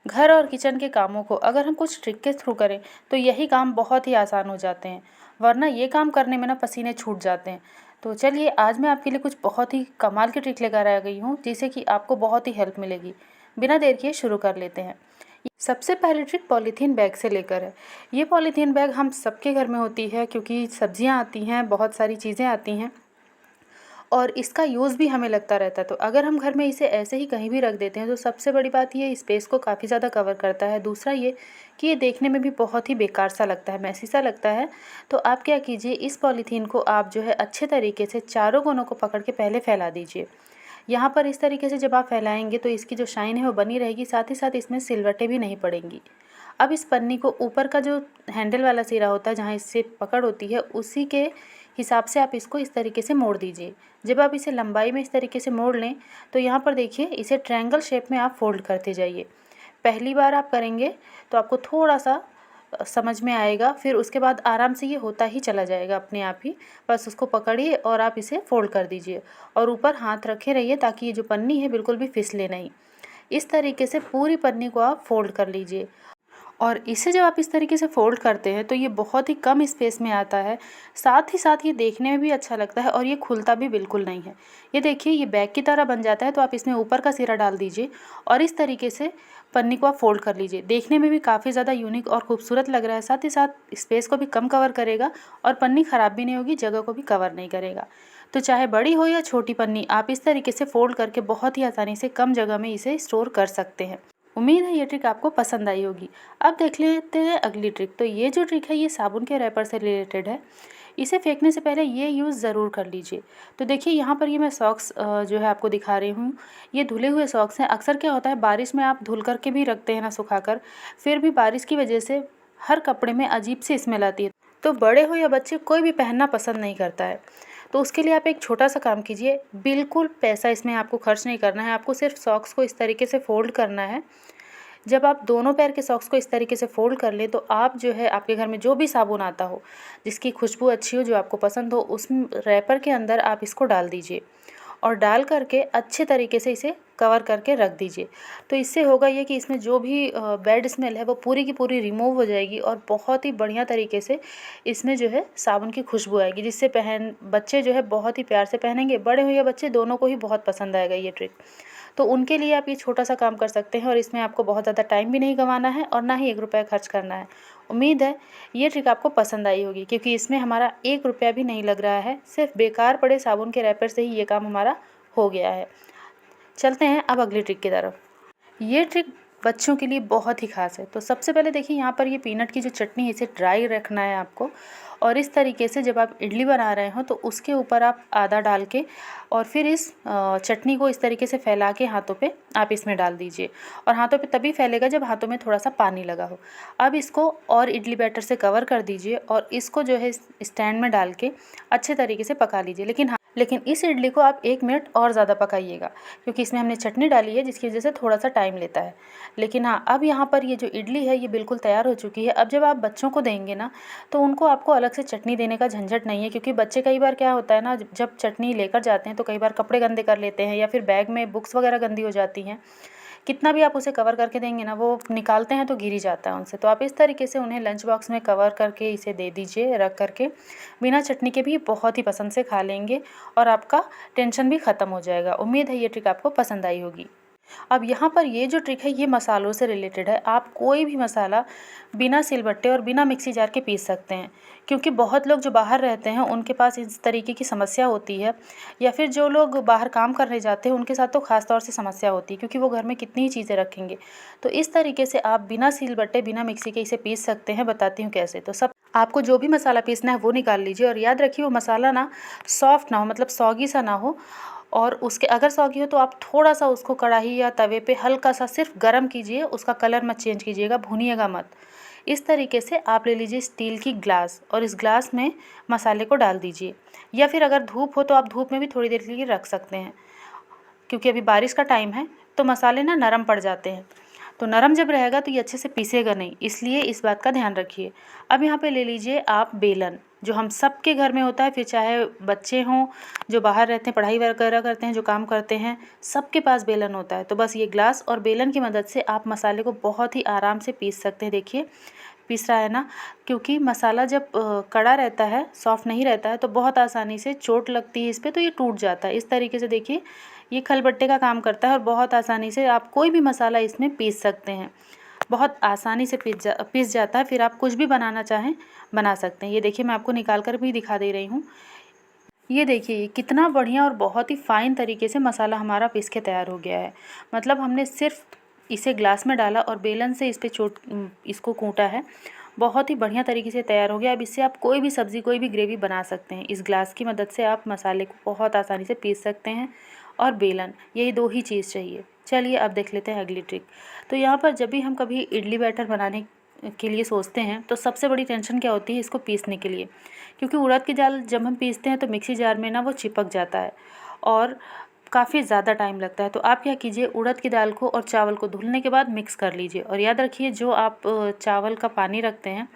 घर और किचन के कामों को अगर हम कुछ ट्रिक के थ्रू करें तो यही काम बहुत ही आसान हो जाते हैं, वरना ये काम करने में ना पसीने छूट जाते हैं। तो चलिए आज मैं आपके लिए कुछ बहुत ही कमाल की ट्रिक लेकर आ गई हूँ जिससे कि आपको बहुत ही हेल्प मिलेगी। बिना देर किए शुरू कर लेते हैं। सबसे पहली ट्रिक पॉलीथीन बैग से लेकर है। ये पॉलीथीन बैग हम सबके घर में होती है क्योंकि सब्जियां आती हैं, बहुत सारी चीज़ें आती हैं और इसका यूज़ भी हमें लगता रहता है। तो अगर हम घर में इसे ऐसे ही कहीं भी रख देते हैं तो सबसे बड़ी बात ये स्पेस को काफ़ी ज़्यादा कवर करता है। दूसरा ये कि ये देखने में भी बहुत ही बेकार सा लगता है, मैसी सा लगता है। तो आप क्या कीजिए, इस पॉलीथीन को आप जो है अच्छे तरीके से चारों कोनों को पकड़ के पहले फैला दीजिए। यहाँ पर इस तरीके से जब आप फैलाएंगे तो इसकी जो शाइन है वो बनी रहेगी, साथ ही साथ इसमें सिलवटें भी नहीं पड़ेंगी। अब इस पन्नी को ऊपर का जो हैंडल वाला सिरा होता है जहाँ इससे पकड़ होती है, उसी के हिसाब से आप इसको इस तरीके से मोड़ दीजिए। जब आप इसे लंबाई में इस तरीके से मोड़ लें तो यहाँ पर देखिए इसे ट्रायंगल शेप में आप फोल्ड करते जाइए। पहली बार आप करेंगे तो आपको थोड़ा सा समझ में आएगा, फिर उसके बाद आराम से ये होता ही चला जाएगा अपने आप ही। बस उसको पकड़िए और आप इसे फोल्ड कर दीजिए और ऊपर हाथ रखे रहिए ताकि ये जो पन्नी है बिल्कुल भी फिसले नहीं। इस तरीके से पूरी पन्नी को आप फोल्ड कर लीजिए और इसे जब आप इस तरीके से फ़ोल्ड करते हैं तो ये बहुत ही कम स्पेस में आता है, साथ ही साथ ये देखने में भी अच्छा लगता है और ये खुलता भी बिल्कुल नहीं है। ये देखिए ये बैग की तरह बन जाता है। तो आप इसमें ऊपर का सिरा डाल दीजिए और इस तरीके से पन्नी को आप फ़ोल्ड कर लीजिए। देखने में भी काफ़ी ज़्यादा यूनिक और खूबसूरत लग रहा है, साथ ही साथ स्पेस को भी कम कवर करेगा और पन्नी ख़राब भी नहीं होगी, जगह को भी कवर नहीं करेगा। तो चाहे बड़ी हो या छोटी पन्नी, आप इस तरीके से फ़ोल्ड करके बहुत ही आसानी से कम जगह में इसे स्टोर कर सकते हैं। उम्मीद है ये ट्रिक आपको पसंद आई होगी। अब देख लेते हैं अगली ट्रिक। तो ये जो ट्रिक है ये साबुन के रैपर से रिलेटेड है। इसे फेंकने से पहले ये यूज़ ज़रूर कर लीजिए। तो देखिए यहाँ पर ये मैं सॉक्स जो है आपको दिखा रही हूँ। ये धुले हुए सॉक्स हैं। अक्सर क्या होता है बारिश में आप धुल करके भी रखते हैं ना सुखाकर, फिर भी बारिश की वजह से हर कपड़े में अजीब सी स्मेल आती है। तो बड़े हो या बच्चे कोई भी पहनना पसंद नहीं करता है। तो उसके लिए आप एक छोटा सा काम कीजिए, बिल्कुल पैसा इसमें आपको खर्च नहीं करना है। आपको सिर्फ सॉक्स को इस तरीके से फ़ोल्ड करना है। जब आप दोनों पैर के सॉक्स को इस तरीके से फ़ोल्ड कर लें तो आप जो है आपके घर में जो भी साबुन आता हो, जिसकी खुशबू अच्छी हो, जो आपको पसंद हो, उस रैपर के अंदर आप इसको डाल दीजिए और डाल करके अच्छे तरीके से इसे कवर करके रख दीजिए। तो इससे होगा ये कि इसमें जो भी बैड स्मेल है वो पूरी की पूरी रिमूव हो जाएगी और बहुत ही बढ़िया तरीके से इसमें जो है साबुन की खुशबू आएगी, जिससे बच्चे जो है बहुत ही प्यार से पहनेंगे। बड़े हो या बच्चे दोनों को ही बहुत पसंद आएगा ये ट्रिक। तो उनके लिए आप ये छोटा सा काम कर सकते हैं और इसमें आपको बहुत ज़्यादा टाइम भी नहीं गंवाना है और ना ही 1 रुपया खर्च करना है। उम्मीद है ये ट्रिक आपको पसंद आई होगी क्योंकि इसमें हमारा 1 रुपया भी नहीं लग रहा है, सिर्फ बेकार पड़े साबुन के रैपर से ही ये काम हमारा हो गया है। चलते हैं अब अगली ट्रिक की तरफ। ये ट्रिक बच्चों के लिए बहुत ही ख़ास है। तो सबसे पहले देखिए यहाँ पर ये पीनट की जो चटनी है इसे ड्राई रखना है आपको और इस तरीके से जब आप इडली बना रहे हो तो उसके ऊपर आप आधा डाल के और फिर इस चटनी को इस तरीके से फैला के हाथों पे आप इसमें डाल दीजिए और हाथों पे तभी फैलेगा जब हाथों में थोड़ा सा पानी लगा हो। अब इसको और इडली बैटर से कवर कर दीजिए और इसको जो है स्टैंड में डाल के अच्छे तरीके से पका लीजिए। लेकिन इस इडली को आप 1 मिनट और ज़्यादा पकाइएगा क्योंकि इसमें हमने चटनी डाली है जिसकी वजह से थोड़ा सा टाइम लेता है। लेकिन हाँ, अब यहाँ पर ये जो इडली है ये बिल्कुल तैयार हो चुकी है। अब जब आप बच्चों को देंगे ना तो उनको आपको अलग से चटनी देने का झंझट नहीं है, क्योंकि बच्चे कई बार क्या होता है ना, जब चटनी लेकर जाते हैं तो कई बार कपड़े गंदे कर लेते हैं या फिर बैग में बुक्स वगैरह गंदी हो जाती हैं। कितना भी आप उसे कवर करके देंगे ना, वो निकालते हैं तो गिर ही जाता है उनसे। तो आप इस तरीके से उन्हें लंच बॉक्स में कवर करके इसे दे दीजिए रख करके। बिना चटनी के भी बहुत ही पसंद से खा लेंगे और आपका टेंशन भी ख़त्म हो जाएगा। उम्मीद है ये ट्रिक आपको पसंद आई होगी। अब यहाँ पर ये जो ट्रिक है ये मसालों से रिलेटेड है। आप कोई भी मसाला बिना सिलबट्टे और बिना मिक्सी जार के पीस सकते हैं, क्योंकि बहुत लोग जो बाहर रहते हैं उनके पास इस तरीके की समस्या होती है, या फिर जो लोग बाहर काम करने जाते हैं उनके साथ तो ख़ास तौर से समस्या होती है, क्योंकि वो घर में कितनी ही चीज़ें रखेंगे। तो इस तरीके से आप बिना सिलबट्टे बिना मिक्सी के इसे पीस सकते हैं। बताती हूँ कैसे। तो सब आपको जो भी मसाला पीसना है वो निकाल लीजिए और याद रखिए वो मसाला ना सॉफ्ट ना हो, मतलब सौगी सा ना हो। और उसके अगर सौगी हो तो आप थोड़ा सा उसको कढ़ाई या तवे पे हल्का सा सिर्फ गरम कीजिए, उसका कलर मत चेंज कीजिएगा, भूनिएगा मत। इस तरीके से आप ले लीजिए स्टील की ग्लास और इस ग्लास में मसाले को डाल दीजिए, या फिर अगर धूप हो तो आप धूप में भी थोड़ी देर के लिए रख सकते हैं, क्योंकि अभी बारिश का टाइम है तो मसाले ना नरम पड़ जाते हैं। तो नरम जब रहेगा तो ये अच्छे से पीसेगा नहीं, इसलिए इस बात का ध्यान रखिए। अब यहाँ पे ले लीजिए आप बेलन, जो हम सबके घर में होता है, फिर चाहे बच्चे हों जो बाहर रहते हैं, पढ़ाई वगैरह करते हैं, जो काम करते हैं, सबके पास बेलन होता है। तो बस ये ग्लास और बेलन की मदद से आप मसाले को बहुत ही आराम से पीस सकते हैं। देखिए पीस रहा है ना, क्योंकि मसाला जब कड़ा रहता है, सॉफ्ट नहीं रहता है, तो बहुत आसानी से चोट लगती है इस पर, तो ये टूट जाता है। इस तरीके से देखिए ये खलबट्टे का काम करता है और बहुत आसानी से आप कोई भी मसाला इसमें पीस सकते हैं। बहुत आसानी से पीस जाता है, फिर आप कुछ भी बनाना चाहें बना सकते हैं। ये देखिए मैं आपको निकाल कर भी दिखा दे रही हूँ। ये देखिए कितना बढ़िया और बहुत ही फ़ाइन तरीके से मसाला हमारा पीस के तैयार हो गया है। मतलब हमने सिर्फ इसे ग्लास में डाला और बेलन से इस पे इसको कूटा है। बहुत ही बढ़िया तरीके से तैयार हो गया। अब इससे आप कोई भी सब्ज़ी, कोई भी ग्रेवी बना सकते हैं। इस ग्लास की मदद से आप मसाले को बहुत आसानी से पीस सकते हैं, और बेलन, यही 2 ही चीज़ चाहिए। चलिए अब देख लेते हैं अगली ट्रिक। तो यहाँ पर जब भी हम कभी इडली बैटर बनाने के लिए सोचते हैं तो सबसे बड़ी टेंशन क्या होती है इसको पीसने के लिए, क्योंकि उड़द की दाल जब हम पीसते हैं तो मिक्सी जार में ना वो चिपक जाता है और काफ़ी ज़्यादा टाइम लगता है। तो आप क्या कीजिए, उड़द की दाल को और चावल को धुलने के बाद मिक्स कर लीजिए, और याद रखिए जो आप चावल का पानी रखते हैं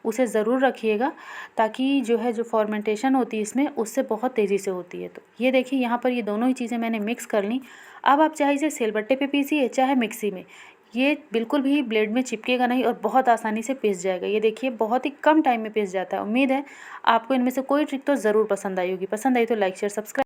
उसे ज़रूर रखिएगा, ताकि जो है जो फॉर्मेंटेशन होती है इसमें उससे बहुत तेज़ी से होती है। तो ये देखिए यहाँ पर ये दोनों ही चीज़ें मैंने मिक्स कर ली। अब आप चाहे इसे सिलबट्टे पे पीसिए चाहे मिक्सी में, ये बिल्कुल भी ब्लेड में चिपकेगा नहीं और बहुत आसानी से पिस जाएगा। ये देखिए बहुत ही कम टाइम में पिस जाता है। उम्मीद है आपको इनमें से कोई ट्रिक तो ज़रूर पसंद आई होगी। पसंद आई तो लाइक शेयर सब्सक्राइब